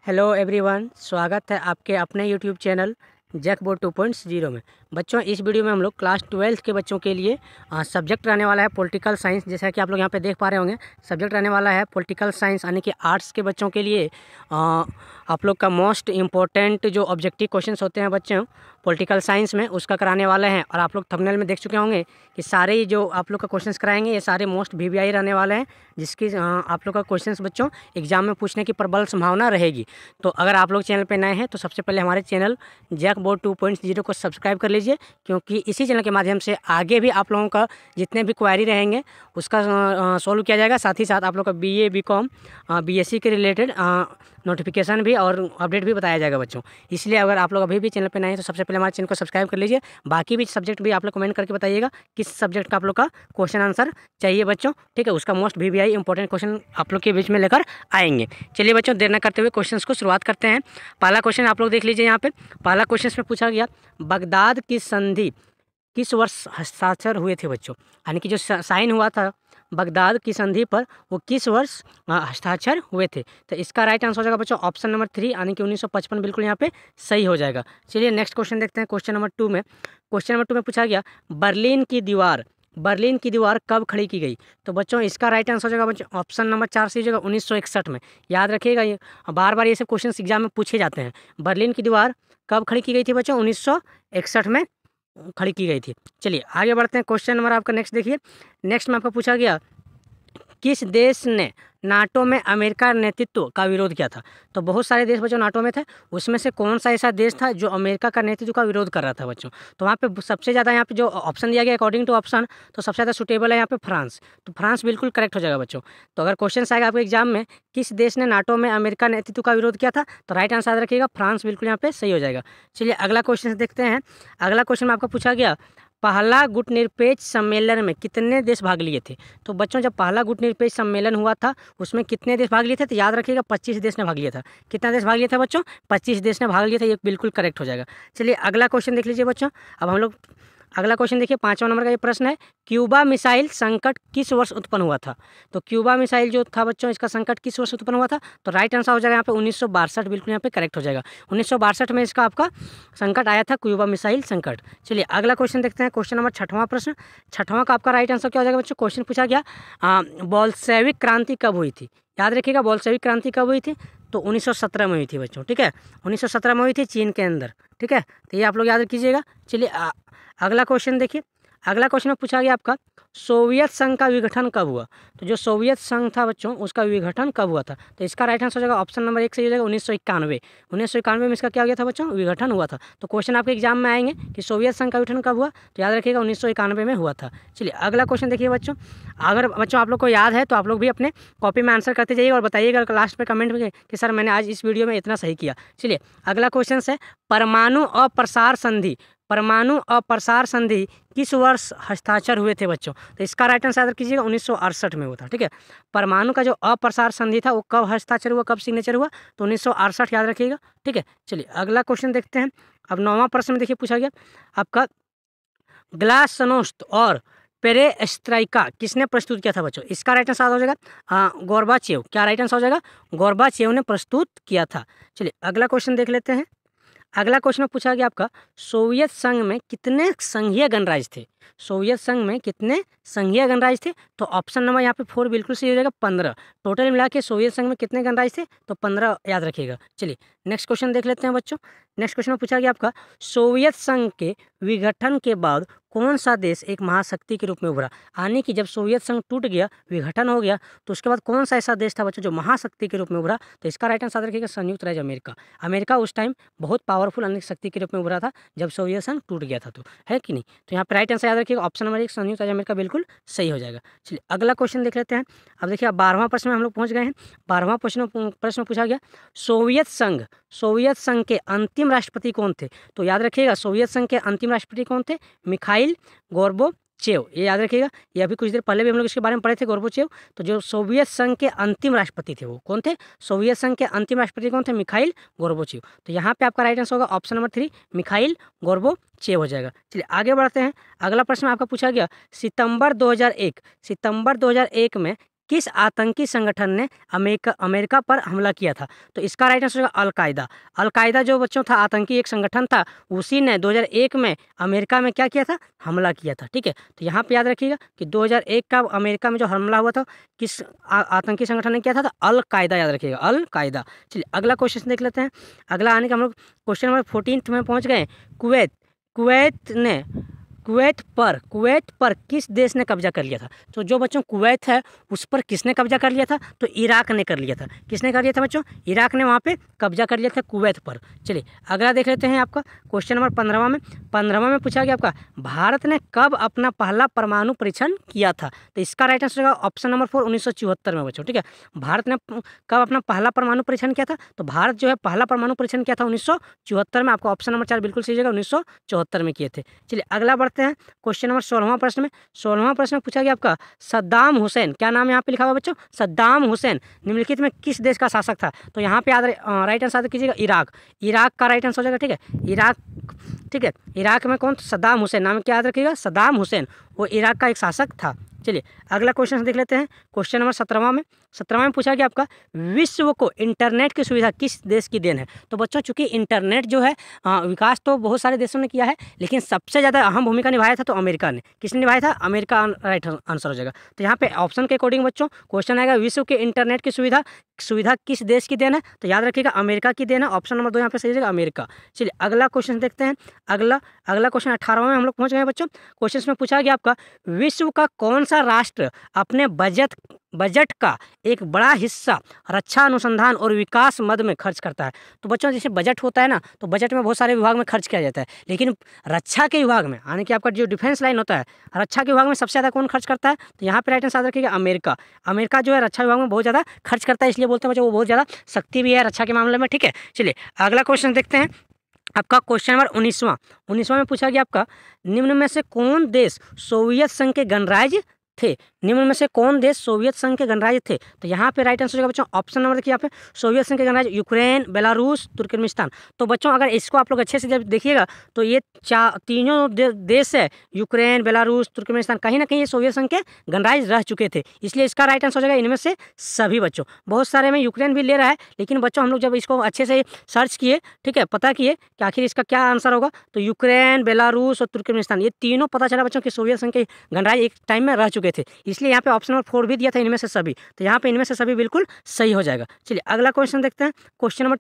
Hello everyone, स्वागत है आपके अपने यूट्यूब चैनल जैकबोर्ड 2.0 में। बच्चों, इस वीडियो में हम लोग क्लास 12 के बच्चों के लिए सब्जेक्ट रहने वाला है पॉलिटिकल साइंस। जैसा कि आप लोग यहाँ पे देख पा रहे होंगे, सब्जेक्ट रहने वाला है पॉलिटिकल साइंस, यानी कि आर्ट्स के बच्चों के लिए आप लोग का मोस्ट इम्पोर्टेंट जो ऑब्जेक्टिव क्वेश्चंस होते हैं बच्चों पॉलिटिकल साइंस में, उसका कराने वाले हैं। और आप लोग थंबनेल में देख चुके होंगे कि सारे ही जो आप लोग का क्वेश्चंस कराएंगे ये सारे मोस्ट VVI रहने वाले हैं, जिसकी आप लोग का क्वेश्चंस बच्चों एग्जाम में पूछने की प्रबल संभावना रहेगी। तो अगर आप लोग चैनल पे नए हैं तो सबसे पहले हमारे चैनल जैकबोर्ड 2.0 को सब्सक्राइब कर लीजिए, क्योंकि इसी चैनल के माध्यम से आगे भी आप लोगों का जितने भी क्वेरी रहेंगे उसका सॉल्व किया जाएगा। साथ ही साथ आप लोग का BA BCom BSc के रिलेटेड नोटिफिकेशन भी और अपडेट भी बताया जाएगा बच्चों। इसलिए अगर आप लोग अभी भी चैनल पे नए हैं तो सबसे पहले हमारे चैनल को सब्सक्राइब कर लीजिए। बाकी भी सब्जेक्ट भी आप लोग कमेंट करके बताइएगा किस सब्जेक्ट का आप लोग का क्वेश्चन आंसर चाहिए बच्चों, ठीक है। उसका मोस्ट VVI इंपॉर्टेंट क्वेश्चन आप लोग के बीच में लेकर आएंगे। चलिए बच्चों, देर न करते हुए क्वेश्चन को शुरुआत करते हैं। पहला क्वेश्चन आप लोग देख लीजिए। यहाँ पे पहला क्वेश्चन में पूछा गया, बगदाद की संधि किस वर्ष हस्ताक्षर हुए थे बच्चों, यानी कि जो साइन हुआ था बगदाद की संधि पर वो किस वर्ष हस्ताक्षर हुए थे। तो इसका राइट आंसर हो जाएगा बच्चों ऑप्शन नंबर 3, यानी कि 1955 बिल्कुल यहाँ पे सही हो जाएगा। चलिए नेक्स्ट क्वेश्चन देखते हैं। क्वेश्चन नंबर 2 में पूछा गया, बर्लिन की दीवार कब खड़ी की गई। तो बच्चों इसका राइट आंसर हो जाएगा बच्चों ऑप्शन नंबर 4 से हो जाएगा 1961 में। याद रखिएगा, ये बार बार ये सब क्वेश्चन एग्जाम में पूछे जाते हैं। बर्लिन की दीवार कब खड़ी की गई थी बच्चों, 1961 में खड़ी की गई थी। चलिए आगे बढ़ते हैं। क्वेश्चन नंबर आपका नेक्स्ट देखिए। नेक्स्ट में आपको पूछा गया, किस देश ने नाटो में अमेरिका नेतृत्व का विरोध किया था। तो बहुत सारे देश बच्चों नाटो में थे, उसमें से कौन सा ऐसा देश था जो अमेरिका का नेतृत्व का विरोध कर रहा था बच्चों। तो वहाँ पे सबसे ज़्यादा यहाँ पे जो ऑप्शन दिया गया अकॉर्डिंग टू ऑप्शन, तो सबसे ज़्यादा सुटेबल है यहाँ पे फ्रांस। तो फ्रांस बिल्कुल करेक्ट हो जाएगा बच्चों। तो अगर क्वेश्चन आएगा आपके एग्जाम में किस देश ने नाटो में अमेरिका नेतृत्व का विरोध किया था, तो राइट आंसर याद रखिएगा फ्रांस बिल्कुल यहाँ पे सही हो जाएगा। चलिए अगला क्वेश्चन देखते हैं। अगला क्वेश्चन में आपको पूछा गया, पहला गुटनिरपेक्ष सम्मेलन में कितने देश भाग लिए थे। तो बच्चों जब पहला गुटनिरपेक्ष सम्मेलन हुआ था उसमें कितने देश भाग लिए थे, तो याद रखिएगा 25 देश ने भाग लिया था। कितना देश भाग लिया था बच्चों, 25 देश ने भाग लिया था। ये बिल्कुल करेक्ट हो जाएगा। चलिए अगला क्वेश्चन देख लीजिए बच्चों। अब हम लोग अगला क्वेश्चन देखिए, 5वां नंबर का ये प्रश्न है, क्यूबा मिसाइल संकट किस वर्ष उत्पन्न हुआ था। तो क्यूबा मिसाइल जो था बच्चों, इसका संकट किस वर्ष उत्पन्न हुआ था। तो राइट आंसर हो जाएगा यहाँ पे 1962, बिल्कुल यहाँ पे करेक्ट हो जाएगा। 1962 में इसका आपका संकट आया था, क्यूबा मिसाइल संकट। चलिए अगला क्वेश्चन देखते हैं। क्वेश्चन नंबर 6वां प्रश्न, 6वां का आपका राइट आंसर क्या हो जाएगा बच्चों। क्वेश्चन पूछा गया, बोल्शेविक क्रांति कब हुई थी। याद रखिएगा बोल्शेविक क्रांति कब हुई थी, तो 1917 में हुई थी बच्चों, ठीक है। 1917 में हुई थी चीन के अंदर, ठीक है। तो ये आप लोग याद रखिएगा। चलिए अगला क्वेश्चन देखिए। अगला क्वेश्चन में पूछा गया आपका, सोवियत संघ का विघटन कब हुआ। तो जो सोवियत संघ था बच्चों उसका विघटन कब हुआ था। तो इसका राइट आंसर हो जाएगा ऑप्शन नंबर 1 से हो जाएगा 1991। 1991 में इसका क्या गया था बच्चों, विघटन हुआ था। तो क्वेश्चन आपके एग्जाम में आएंगे कि सोवियत संघ का विघटन कब हुआ, तो याद रखिएगा 1991 में हुआ था। चलिए अगला क्वेश्चन देखिए बच्चों। अगर बच्चों आप लोग को याद है तो आप लोग भी अपने कॉपी में आंसर करते जाइएगा और बताइएगा लास्ट में कमेंट में कि सर मैंने आज इस वीडियो में इतना सही किया। चलिए अगला क्वेश्चन है, परमाणु अप्रसार संधि किस वर्ष हस्ताक्षर हुए थे बच्चों। तो इसका राइट आंसर याद कीजिएगा 1968 में हुआ था, ठीक है। परमाणु का जो अप्रसार संधि था वो कब हस्ताक्षर हुआ, कब सिग्नेचर हुआ, तो 1968 याद रखिएगा, ठीक है। चलिए अगला क्वेश्चन देखते हैं। अब 9वां प्रश्न में देखिए पूछा गया आपका, ग्लासनोस्ट और पेरेस्ट्राइका किसने प्रस्तुत किया था बच्चों। इसका राइट आंसर हो जाएगा गोर्बाचेव। क्या राइट आंसर हो जाएगा, गोर्बाचेव ने प्रस्तुत किया था। चलिए अगला क्वेश्चन देख लेते हैं। अगला क्वेश्चन में पूछा गया आपका, सोवियत संघ में कितने संघीय गणराज्य थे। सोवियत संघ में कितने संघीय गणराज्य थे, तो ऑप्शन नंबर यहाँ पे 4 बिल्कुल सही हो जाएगा, 15। टोटल मिला के सोवियत संघ में कितने गणराज्य थे, तो 15 याद रखिएगा। चलिए नेक्स्ट क्वेश्चन देख लेते हैं बच्चों। नेक्स्ट क्वेश्चन में पूछा गया आपका, सोवियत संघ के विघटन के बाद कौन सा देश एक महाशक्ति के रूप में उभरा। यानी कि जब सोवियत संघ टूट गया, विघटन हो गया, तो उसके बाद कौन सा ऐसा देश था बच्चों जो महाशक्ति के रूप में उभरा। तो इसका राइट आंसर रखिएगा संयुक्त राज्य अमेरिका। अमेरिका उस टाइम बहुत पावरफुल अनेक शक्ति के रूप में उभरा था जब सोवियत संघ टूट गया था, तो है कि नहीं। तो यहाँ पर राइट आंसर याद रखिएगा ऑप्शन नंबर 1 संयुक्त राज्य अमेरिका बिल्कुल सही हो जाएगा। चलिए अगला क्वेश्चन देख लेते हैं। अब देखिए 12वां प्रश्न में हम लोग पहुँच गए हैं। 12वां प्रश्न पूछा गया, सोवियत संघ के अंतिम राष्ट्रपति कौन थे। तो याद रखिएगा सोवियत संघ के अंतिम राष्ट्रपति कौन थे, मिखाइल गोर्बाचेव। ये याद रखिएगा, ये अभी कुछ देर पहले भी हम लोग इसके बारे में पढ़े थे गोर्बाचेव। तो जो सोवियत संघ के अंतिम राष्ट्रपति थे वो कौन थे, सोवियत संघ के अंतिम राष्ट्रपति कौन थे, मिखाइल गोर्बाचेव। तो यहाँ पे आपका राइट आंसर होगा ऑप्शन नंबर 3 मिखाइल गोर्बाचेव हो जाएगा। चलिए आगे बढ़ते हैं। अगला प्रश्न आपका पूछा गया, सितंबर 2001 में किस आतंकी संगठन ने अमेरिका पर हमला किया था? तो इसका राइट आंसर होगा अलकायदा। अलकायदा जो बच्चों था आतंकी एक संगठन था, उसी ने 2001 में अमेरिका में क्या किया था? हमला किया था। ठीक है, तो यहाँ पे याद रखिएगा कि 2001 का अमेरिका में जो हमला हुआ था किस आतंकी संगठन ने किया था? तो अलकायदा, याद रखिएगा अलकायदा। चलिए अगला क्वेश्चन देख लेते हैं। अगला आने का हम लोग क्वेश्चन नंबर 14 में पहुँच गए। कुवैत पर किस देश ने कब्जा कर लिया था? तो जो बच्चों कुवैत है उस पर किसने कब्जा कर लिया था? तो इराक ने कर लिया था। किसने कर लिया था बच्चों? इराक ने वहाँ पे कब्जा कर लिया था कुवैत पर। चलिए अगला देख लेते हैं आपका क्वेश्चन नंबर 15वां में पूछा गया आपका भारत ने कब अपना पहला परमाणु परीक्षण किया था? तो इसका राइट आंसर होगा ऑप्शन नंबर 4 1974 में बच्चों। ठीक है, भारत ने कब अपना पहला परमाणु परीक्षण किया था? तो भारत जो है पहला परमाणु परीक्षण किया था 1974 में। आपको ऑप्शन नंबर 4 बिल्कुल सही जगह 1974 में किए थे। चलिए अगला बढ़ते हैं क्वेश्चन नंबर 16वां प्रश्न में। 16वां प्रश्न में पूछा गया आपका सद्दाम हुसैन, क्या नाम यहाँ पे लिखा हुआ बच्चों? सद्दाम हुसैन निम्नलिखित में किस देश का शासक था? तो यहाँ पे याद राइट आंसर कीजिएगा इराक। इराक का राइट आंसर हो जाएगा। ठीक है, इराक। ठीक है, इराक में कौन? सद्दाम हुसैन। नाम क्या याद रखिएगा? सद्दाम हुसैन, वो इराक का एक शासक था। चलिए अगला क्वेश्चन देख लेते हैं। क्वेश्चन नंबर 17वां में पूछा गया आपका विश्व को इंटरनेट की सुविधा किस देश की देन है? तो बच्चों चूंकि इंटरनेट जो है विकास तो बहुत सारे देशों ने किया है, लेकिन सबसे ज़्यादा अहम भूमिका निभाया था तो अमेरिका ने। किसने निभाया था? अमेरिका राइट आंसर हो जाएगा। तो यहाँ पे ऑप्शन के अकॉर्डिंग बच्चों क्वेश्चन आएगा विश्व के इंटरनेट की सुविधा किस देश की देन है? तो याद रखिएगा अमेरिका की देन है। ऑप्शन नंबर 2 यहाँ पे सही जाएगा अमेरिका। चलिए अगला क्वेश्चन देखते हैं। अगला क्वेश्चन 18वां में हम लोग पहुँच गए बच्चों। क्वेश्चन में पूछा गया आपका विश्व का कौन सा राष्ट्र अपने बजट का एक बड़ा हिस्सा रक्षा अनुसंधान और विकास मद में खर्च करता है? तो बच्चों जैसे बजट होता है ना, तो बजट में बहुत सारे विभाग में खर्च किया जाता है, लेकिन रक्षा के विभाग में यानी कि आपका जो डिफेंस लाइन होता है, रक्षा के विभाग में सबसे ज़्यादा कौन खर्च करता है? तो यहाँ पे राइट आंसर रखिएगा अमेरिका। अमेरिका जो है रक्षा विभाग में बहुत ज़्यादा खर्च करता है, इसलिए बोलते हैं बच्चों वो बहुत ज़्यादा शक्ति भी है रक्षा के मामले में। ठीक है, चलिए अगला क्वेश्चन देखते हैं। आपका क्वेश्चन नंबर 19वां में पूछा गया आपका निम्न में से कौन देश सोवियत संघ के गणराज्य थे? निम्न में से कौन देश सोवियत संघ के गणराज्य थे? तो यहाँ पे राइट आंसर होगा बच्चों ऑप्शन नंबर देखिए, यहाँ पे सोवियत संघ के गणराज्य यूक्रेन, बेलारूस, तुर्कमेनिस्तान। तो बच्चों अगर इसको आप लोग अच्छे से जब देखिएगा तो ये तीनों देश है, यूक्रेन, बेलारूस, तुर्कमेनिस्तान, कहीं ना कहीं ये सोवियत संघ के गणराज्य रह चुके थे, इसलिए इसका राइट आंसर हो जाएगा इनमें से सभी बच्चों। बहुत सारे में यूक्रेन भी ले रहा है, लेकिन बच्चों हम लोग जब इसको अच्छे से सर्च किए, ठीक है, पता किए कि आखिर इसका क्या आंसर होगा, तो यूक्रेन, बेलारूस और तुर्कमेनिस्तान ये तीनों पता चला बच्चों कि सोवियत संघ के गणराज्य एक टाइम में रह चुके थे, इसलिए यहाँ पे ऑप्शन नंबर 4 भी दिया था इनमें से सभी। तो यहाँ पे इनमें से सभी बिल्कुल सही हो जाएगा। चलिए अगला क्वेश्चन देखते हैं। क्वेश्चन नंबर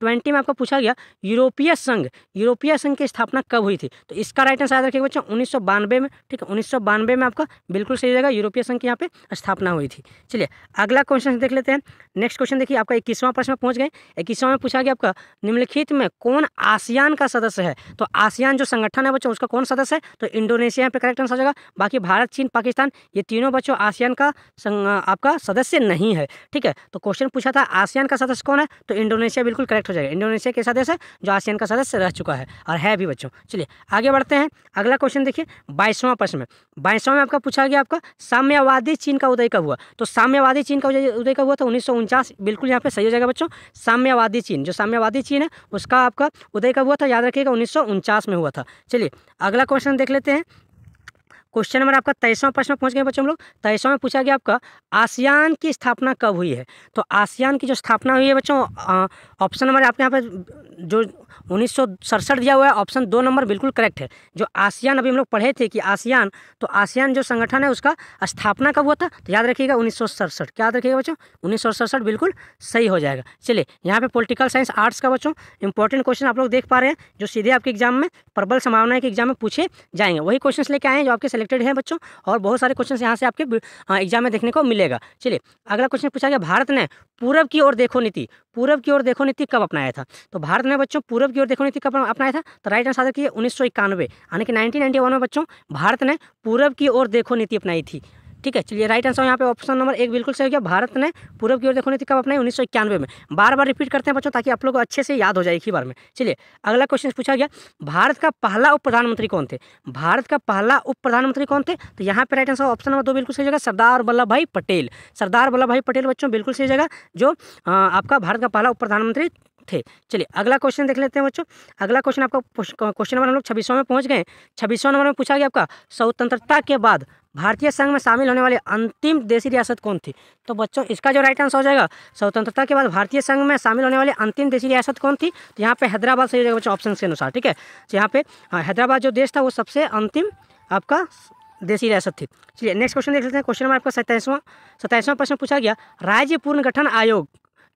20 में आपको पूछा गया यूरोपीय संघ की स्थापना कब हुई थी? तो इसका राइट आंसर याद रखिएगा बच्चों 1992 में। ठीक है, 1992 में आपका बिल्कुल सही हो जाएगा, यूरोपीय संघ की यहाँ पे स्थापना हुई थी। चलिए अगला क्वेश्चन देख लेते हैं। नेक्स्ट क्वेश्चन देखिए, आपका 21वां प्रश्न में पहुंच गए। 21वां में पूछा गया आपका निम्नलिखित में कौन आसियान का सदस्य है? तो आसियान जो संगठन है बच्चों उसका कौन सदस्य है? तो इंडोनेशिया यहाँ पे करेक्ट आंसर हो जाएगा। बाकी भारत, चीन, पाकिस्तान ये तीनों बच्चों आसियान का आपका सदस्य नहीं है। ठीक है, तो क्वेश्चन पूछा था आसियान का सदस्य कौन है? तो इंडोनेशिया बिल्कुल करेक्ट हो जाएगा। इंडोनेशिया के सदस्य है जो आसियान का सदस्य रह चुका है और है भी बच्चों। चलिए आगे बढ़ते हैं। अगला क्वेश्चन देखिए 22वां प्रश्न में। 22वां में आपका पूछा गया आपका साम्यवादी चीन का उदय कब हुआ? तो साम्यवादी चीन का उदय कब हुआ था? 1949 बिल्कुल यहाँ पे सही हो जाएगा बच्चों। साम्यवादी चीन, जो साम्यवादी चीन है उसका आपका उदय कब हुआ था? याद रखिएगा 1949 में हुआ था। चलिए अगला क्वेश्चन देख लेते हैं। क्वेश्चन नंबर आपका 23वां प्रश्न में पहुंच गए बच्चों हम लोग। 23वां में पूछा गया आपका आसियान की स्थापना कब हुई है? तो आसियान की जो स्थापना हुई है बच्चों, ऑप्शन नंबर आपके यहाँ पे जो 1967 दिया हुआ है, ऑप्शन 2 नंबर बिल्कुल करेक्ट है। जो आसियान अभी हम लोग पढ़े थे कि आसियान, तो आसियान जो संगठन है उसका स्थापना कब हुआ था? तो याद रखिएगा 1967। क्या याद रखिएगा बच्चों? 1967 बिल्कुल सही हो जाएगा। चलिए यहाँ पे पॉलिटिकल साइंस आर्ट्स का बच्चों इंपॉर्टेंट क्वेश्चन आप लोग देख पा रहे हैं जो सीधे आपके एग्जाम में प्रबल संभावना है कि एग्जाम में पूछे जाएंगे। वही क्वेश्चन लेके आए हैं जो आपके सेलेक्टेड हैं बच्चों, और बहुत सारे क्वेश्चन यहाँ से आपके एग्जाम में देखने को मिलेगा। चलिए अगला क्वेश्चन पूछा गया भारत ने पूरब की ओर देखो नीति कब अपनाया था? तो भारत ने बच्चों पूरब की ओर देखो नीति कब अपनाया था? तो राइट आंसर देखिए 1991 यानी कि 1991 में बच्चों भारत ने पूरब की ओर देखो नीति अपनाई थी। ठीक है, चलिए राइट आंसर यहाँ पे ऑप्शन नंबर 1 बिल्कुल सही हो गया। भारत ने पूरब की ओर देखो नीति कब अपनाई? 1991 में। बार बार रिपीट करते हैं बच्चों ताकि आप लोग को अच्छे से याद हो जाए एक ही बार में। चलिए अगला क्वेश्चन पूछा गया भारत का पहला उप प्रधानमंत्री कौन थे? भारत का पहला उप प्रधानमंत्री कौन थे? तो यहाँ पे राइट आंसर ऑप्शन नंबर 2 बिल्कुल सही जगह सरदार वल्लभ भाई पटेल। सरदार वल्लभ भाई पटेल बच्चों बिल्कुल सही जगह जो आपका भारत का पहला उप प्रधानमंत्री थे। चलिए अगला क्वेश्चन देख लेते हैं बच्चों। अगला क्वेश्चन आपका क्वेश्चन नंबर हम लोग 26वां में पहुंच गए। 26वां नंबर में पूछा गया आपका स्वतंत्रता के बाद भारतीय संघ में शामिल होने वाली अंतिम देशी रियासत कौन थी? तो बच्चों इसका जो राइट आंसर हो जाएगा, स्वतंत्रता के बाद भारतीय संघ में शामिल होने वाली अंतिम देशी रियासत कौन थी? तो यहाँ पे हैदराबाद सही हो जाएगा बच्चों ऑप्शन के अनुसार। ठीक है, तो यहाँ पे हैदराबाद जो देश था वो सबसे अंतिम आपका देशी रियासत थी। चलिए नेक्स्ट क्वेश्चन देख लेते हैं। क्वेश्चन नंबर आपका 27वां प्रश्न पूछा गया, राज्य पुनर्गठन आयोग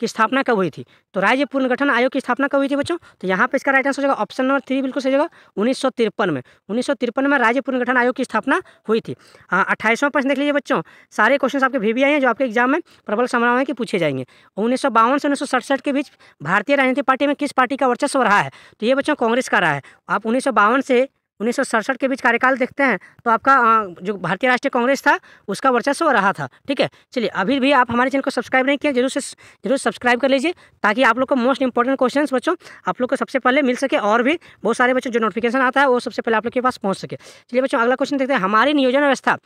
की स्थापना कब हुई थी? तो राज्य पुनर्गठन आयोग की स्थापना कब हुई थी बच्चों? तो यहाँ पे इसका राइट आंसर हो जाएगा ऑप्शन नंबर 3 बिल्कुल सही होगा, 1953 में। 1953 में राज्य पुनर्गठन आयोग की स्थापना हुई थी। 28वां प्रश्न देख लीजिए बच्चों, सारे क्वेश्चन आपके VBI हैं जो आपके एग्जाम में प्रबल संभावना है कि पूछे जाएंगे। 1952 से 1967 के बीच भारतीय राजनीतिक पार्टी में किस पार्टी का वर्चस्व रहा है? तो ये बच्चों कांग्रेस का रहा है। आप 1952 से 1967 के बीच कार्यकाल देखते हैं तो आपका जो भारतीय राष्ट्रीय कांग्रेस था उसका वर्चस्व रहा था। ठीक है, चलिए अभी भी आप हमारे चैनल को सब्सक्राइब नहीं किया, जरूर सब्सक्राइब कर लीजिए ताकि आप लोग को मोस्ट इंपॉर्टेंट क्वेश्चंस बच्चों आप लोग को सबसे पहले मिल सके और भी बहुत सारे बच्चों जो नोटिफिकेशन आता है वो सबसे पहले आप लोग के पास पहुँच सके। चलिए बच्चों अगला क्वेश्चन देखते हैं, हमारी नियोजन व्यवस्था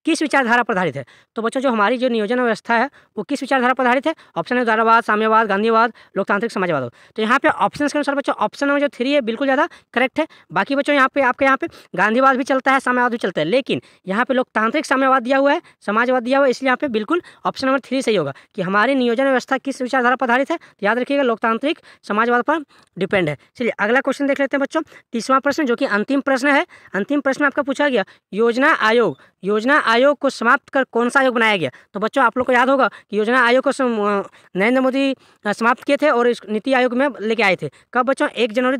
किस विचारधारा पर आधारित है? तो बच्चों जो हमारी जो नियोजन व्यवस्था है वो किस विचारधारा पर आधारित है? ऑप्शन है उदारवाद, साम्यवाद, गांधीवाद, लोकतांत्रिक समाजवाद। तो यहाँ पे ऑप्शन के अनुसार बच्चों ऑप्शन नंबर जो 3 है बिल्कुल ज़्यादा करेक्ट है। बाकी बच्चों यहाँ पे आपके यहाँ पे गांधीवाद भी चलता है, साम्यवाद भी चलता है, लेकिन यहाँ पे लोकतांत्रिक साम्यवाद दिया हुआ है, समाजवाद दिया हुआ है, इसलिए यहाँ पे बिल्कुल ऑप्शन नंबर 3 सही होगा कि हमारी नियोजन व्यवस्था किस विचारधारा पर आधारित है। तो याद रखिएगा लोकतांत्रिक समाजवाद पर डिपेंड है। चलिए अगला क्वेश्चन देख लेते हैं बच्चों, 30वां प्रश्न जो कि अंतिम प्रश्न है। अंतिम प्रश्न में आपका पूछा गया, योजना आयोग को समाप्त कर कौन सा आयोग बनाया गया? तो बच्चों आप लोग को याद होगा कि योजना आयोग को नरेंद्र मोदी समाप्त किए थे और इस नीति आयोग में लेके आए थे। कब बच्चों? 1 जनवरी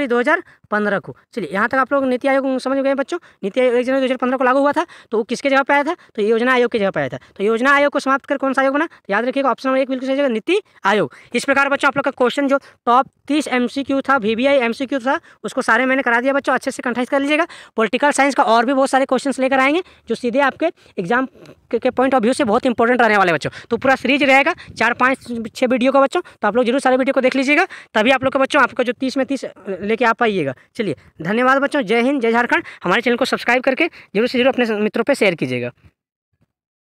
2015 को। चलिए यहाँ तक आप लोग नीति आयोग समझ गए बच्चों। नीति आयोग 1 जनवरी 2015 को लागू हुआ था, तो वो किसके जगह पे आया था? तो योजना आयोग की जगह पे आया था। तो योजना आयोग को समाप्त कर कौन सा आयोग बना? याद रखिएगा ऑप्शन नंबर 1 बिल्कुल सही जगह, नीति आयोग। इस प्रकार बच्चों आप लोग का क्वेश्चन जो टॉप 30 MCQ था, VBI MCQ था, उसको सारे मैंने करा दिया बच्चों, अच्छे से कंठाइज कर लीजिएगा। पॉलिटिकल साइंस का और भी बहुत सारे क्वेश्चंस लेकर आएंगे जो सीधे आपके एग्जाम के पॉइंट ऑफ व्यू से बहुत इंपॉर्टेंट रहने वाले बच्चों। तो पूरा सीरीज रहेगा 4, 5, 6 वीडियो का बच्चों, तो आप लोग जरूर सारे वीडियो को देख लीजिएगा, तभी आप लोग के बच्चों आपको जो 30 में 30 लेके आ पाइएगा। चलिए धन्यवाद बच्चों, जय हिंद, जय झारखंड। हमारे चैनल को सब्सक्राइब करके जरूर से जरूर अपने मित्रों पर शेयर कीजिएगा।